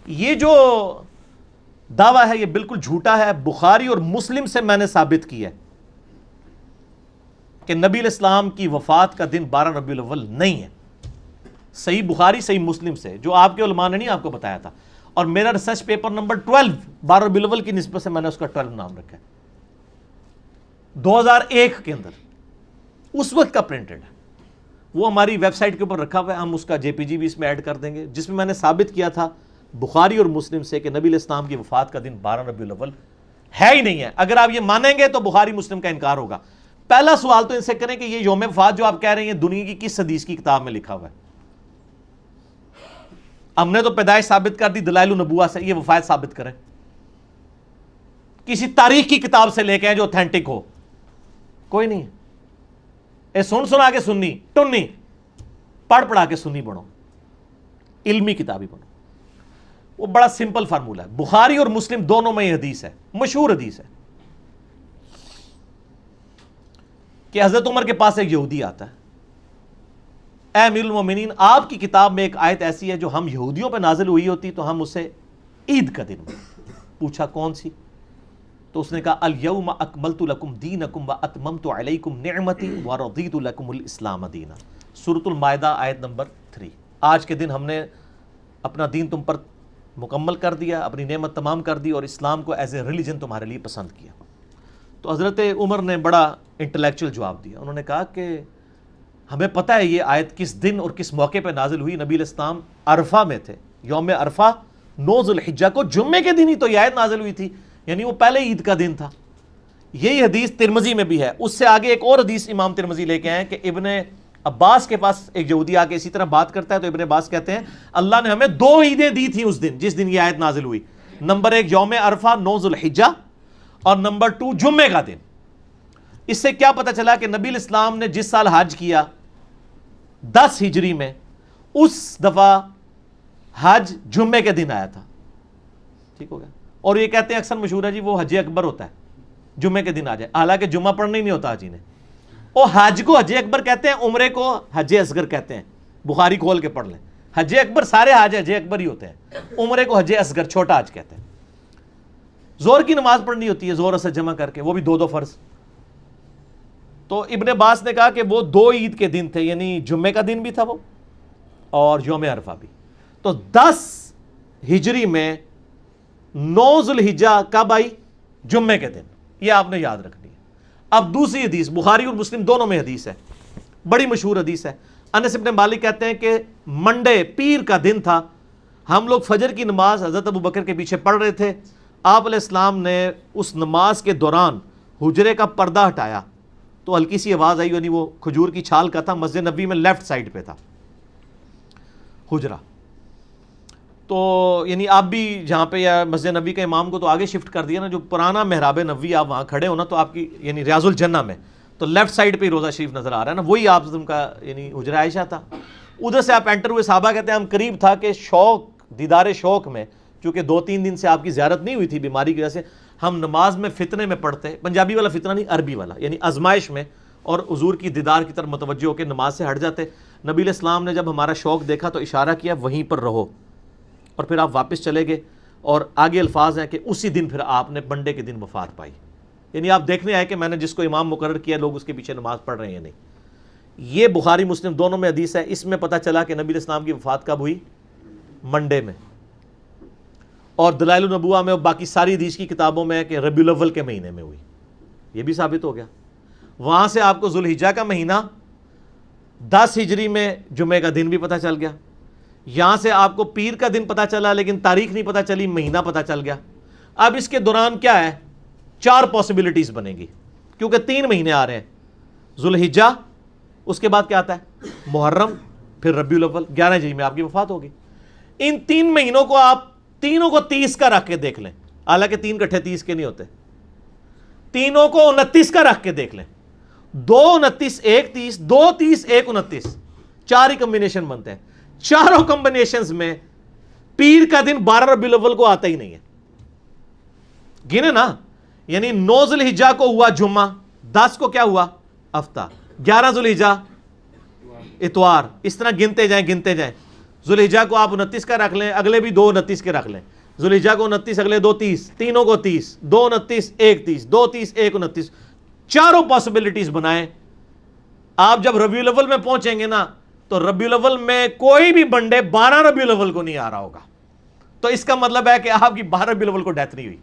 یہ جو دعویٰ ہے یہ بالکل جھوٹا ہے. بخاری اور مسلم سے میں نے ثابت کیا ہے کہ نبی علیہ السلام کی وفات کا دن 12 ربیع الاول نہیں ہے. صحیح بخاری صحیح مسلم سے, جو آپ کے علماء نے نہیں آپ کو بتایا تھا. اور میرا ریسرچ پیپر نمبر 12 12 ربیع الاول کی نسبت سے میں نے اس کا 12 نام رکھا ہے, 2001 کے اندر, اس وقت کا پرنٹڈ ہے. وہ ہماری ویب سائٹ کے اوپر رکھا ہوا ہے, ہم اس کا جے پی جی بھی اس میں ایڈ کر دیں گے, جس میں میں نے ثابت کیا تھا بخاری اور مسلم سے کہ نبی علیہ السلام کی وفات کا دن 12 ربیع الاول ہے ہی نہیں ہے. اگر آپ یہ مانیں گے تو بخاری مسلم کا انکار ہوگا. پہلا سوال تو ان سے کریں کہ یہ یوم وفات جو آپ کہہ رہے ہیں دنیا کی کس حدیث کی کتاب میں لکھا ہوا ہے؟ ہم نے تو پیدائش ثابت کر دی دلائل النبوہ سے, یہ وفات ثابت کریں. کسی تاریخ کی کتاب سے لے کے آئیں جو اوتھینٹک ہو, کوئی نہیں ہے. اے سن سنا کے سنی ٹنی, پڑھ پڑھا کے سنی بنو, علمی کتابی بنو. وہ بڑا سمپل فارمولہ ہے. بخاری اور مسلم دونوں میں یہ حدیث ہے, مشہور حدیث ہے کہ حضرت عمر کے پاس ایک یہودی آتا ہے, اے امیر المومنین آپ کی کتاب میں ایک آیت ایسی ہے جو ہم یہودیوں پہ نازل ہوئی ہوتی تو ہم اسے عید کا دن. پوچھا کون سی؟ تو اس نے کہا الیوم اکملت لکم دینکم واتممت علیکم نعمتی ورضیت لکم الاسلام دینا, سورۃ المائدہ آیت نمبر 3. آج کے دن ہم نے اپنا دین تم پر مکمل کر دیا, اپنی نعمت تمام کر دی اور اسلام کو ایز اے ریلیجن تمہارے لیے پسند کیا. تو حضرت عمر نے بڑا انٹلیکچوئل جواب دیا. انہوں نے کہا کہ ہمیں پتہ ہے یہ آیت کس دن اور کس موقع پہ نازل ہوئی. نبی علیہ السلام عرفہ میں تھے, یوم عرفہ 9 ذو الحجہ کو جمعے کے دن ہی تو یہ آیت نازل ہوئی تھی, یعنی وہ پہلے عید کا دن تھا. یہی حدیث ترمذی میں بھی ہے. اس سے آگے ایک اور حدیث امام ترمذی لے کے آئے کہ ابن عباس کے پاس ایک یہودی آ کے اسی طرح بات کرتا ہے تو ابن عباس کہتے ہیں اللہ نے ہمیں 2 عیدیں دی تھیں اس دن جس دن یہ آیت نازل ہوئی. نمبر 1 یوم عرفہ 9 ذو الحجہ, اور نمبر 2 جمعے کا دن. اس سے کیا پتہ چلا کہ نبی علیہ السلام نے جس سال حج کیا 10 ہجری میں, اس دفعہ حج جمعے کے دن آیا تھا. ٹھیک ہو گیا. اور یہ کہتے ہیں اکثر مشہور ہے جی وہ حج اکبر ہوتا ہے, جمعے کے دن آ جائے, حالانکہ جمعہ پڑھنا ہی نہیں ہوتا حاجی نے. اور حج کو حج اکبر کہتے ہیں, عمرے کو حج اصغر کہتے ہیں. بخاری کھول کے پڑھ لیں, حج اکبر سارے حج حج اکبر ہی ہوتے ہیں, عمرے کو حج اصغر چھوٹا حج کہتے ہیں. زور کی نماز پڑھنی ہوتی ہے زور اثر جمع کر کے, وہ بھی 2 فرض. تو ابن عباس نے کہا کہ وہ 2 عید کے دن تھے, یعنی جمعے کا دن بھی تھا وہ اور یوم عرفہ بھی. تو 10 ہجری میں 9 ذو الحجہ کب آئی؟ جمعے کے دن. یہ آپ نے یاد رکھنی ہے. اب دوسری حدیث, بخاری اور مسلم دونوں میں حدیث ہے, بڑی مشہور حدیث ہے. انس بن مالک کہتے ہیں کہ منڈے پیر کا دن تھا, ہم لوگ فجر کی نماز حضرت ابو بکر کے پیچھے پڑھ رہے تھے. آپ علیہ السلام نے اس نماز کے دوران حجرے کا پردہ ہٹایا تو ہلکی سی آواز آئی, یعنی وہ کھجور کی چھال کا تھا, مسجد نبوی میں لیفٹ سائڈ پہ تھا حجرہ. تو یعنی آپ بھی جہاں پہ یا مسجد نبوی کا امام کو تو آگے شفٹ کر دیا نا, جو پرانا محراب نبوی آپ وہاں کھڑے ہو نا, تو آپ کی یعنی ریاض الجنہ میں تو لیفٹ سائڈ پہ ہی روضہ شریف نظر آ رہا ہے نا, وہی آپ کا یعنی حجرہ عائشہ تھا. ادھر سے آپ انٹر ہوئے, صحابہ کہتے ہیں ہم قریب تھا کہ شوق دیدار شوق میں, چونکہ 2-3 دن سے آپ کی زیارت نہیں ہوئی تھی بیماری کی وجہ سے, ہم نماز میں فتنے میں پڑھتے, پنجابی والا فتنہ نہیں عربی والا, یعنی آزمائش میں, اور حضور کی دیدار کی طرف متوجہ ہو کے نماز سے ہٹ جاتے. نبی علیہ السلام نے جب ہمارا شوق دیکھا تو اشارہ کیا وہیں پر رہو, اور پھر آپ واپس چلے گئے. اور آگے الفاظ ہیں کہ اسی دن پھر آپ نے منڈے کے دن وفات پائی. یعنی آپ دیکھنے آئے کہ میں نے جس کو امام مقرر کیا لوگ اس کے پیچھے نماز پڑھ رہے ہیں یا نہیں. یہ بخاری مسلم دونوں میں حدیث ہے. اس میں پتہ چلا کہ نبی علیہ السلام کی وفات کب ہوئی؟ منڈے میں. اور دلائل النبوہ میں اور باقی ساری حدیث کی کتابوں میں ہے کہ ربیع الاول کے مہینے میں ہوئی. یہ بھی ثابت ہو گیا. وہاں سے آپ کو ذو الحجہ کا مہینہ 10 ہجری میں جمعے کا دن بھی پتہ چل گیا. یہاں سے آپ کو پیر کا دن پتہ چلا لیکن تاریخ نہیں پتہ چلی, مہینہ پتہ چل گیا. اب اس کے دوران کیا ہے, 4 پاسبلٹیز بنے گی, کیونکہ 3 مہینے آ رہے ہیں. ذو الحجہ, اس کے بعد کیا آتا ہے محرم, پھر ربیع الاول, 11 ہجری میں آپ کی وفات ہوگی. ان 3 مہینوں کو آپ تینوں کو 30 کا رکھ کے دیکھ لیں, حالانکہ 3 کٹھے 30 کے نہیں ہوتے, تینوں کو 29 کا رکھ کے دیکھ لیں. 2 29 1 30, 2 30 1 29, 4 ہی کمبینیشن بنتے ہیں. چاروں کمبینیشنز میں پیر کا دن 12 ربیع الاول کو آتا ہی نہیں ہے. گنے نا, یعنی 9 ذو الحجہ کو ہوا جمعہ, 10 کو کیا ہوا ہفتہ, 11 ذو الحجہ اتوار, اس طرح گنتے جائیں. ذوالحجہ کو آپ 29 کا رکھ لیں، اگلے بھی 2 29 کے رکھ لیں، ذوالحجہ کو 29، اگلے 2 30، تینوں کو 30، 2 29 1 30، 2 30 1 29، چاروں پاسبلٹیز بنائیں۔ آپ جب ربیع الاول میں پہنچیں گے نا تو ربیع الاول میں کوئی بھی بنڈے 12 ربیع الاول کو نہیں آ رہا ہوگا، تو اس کا مطلب ہے کہ آپ کی 12 ربیع الاول کو ڈیتھ نہیں ہوئی۔